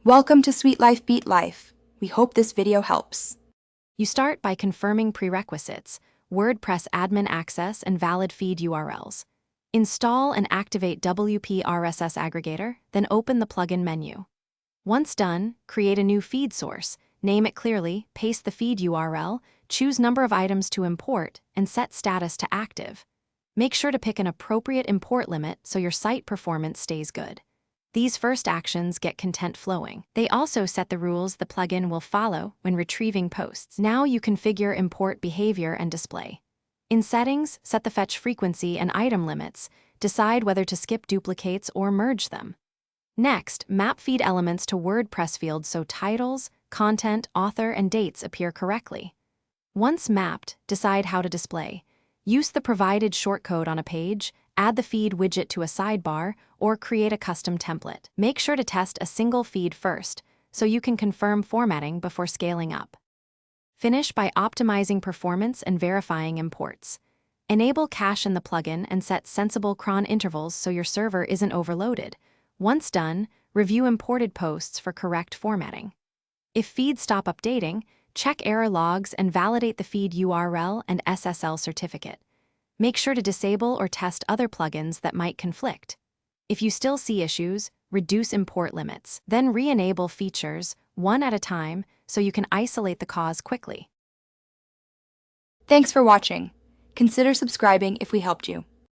Welcome to Sweet Life Beat Life. We hope this video helps. You start by confirming prerequisites, WordPress admin access and valid feed URLs. Install and activate WPRSS Aggregator, then open the plugin menu. Once done, create a new feed source, name it clearly, paste the feed URL, choose number of items to import, and set status to active. Make sure to pick an appropriate import limit so your site performance stays good. These first actions get content flowing. They also set the rules the plugin will follow when retrieving posts. Now you configure import behavior and display. In Settings, set the fetch frequency and item limits. Decide whether to skip duplicates or merge them. Next, map feed elements to WordPress fields so titles, content, author, and dates appear correctly. Once mapped, decide how to display. Use the provided shortcode on a page, add the feed widget to a sidebar, or create a custom template. Make sure to test a single feed first, so you can confirm formatting before scaling up. Finish by optimizing performance and verifying imports. Enable cache in the plugin and set sensible cron intervals so your server isn't overloaded. Once done, review imported posts for correct formatting. If feeds stop updating, check error logs and validate the feed URL and SSL certificate. Make sure to disable or test other plugins that might conflict. If you still see issues, reduce import limits. Then re-enable features, one at a time, so you can isolate the cause quickly. Thanks for watching. Consider subscribing if we helped you.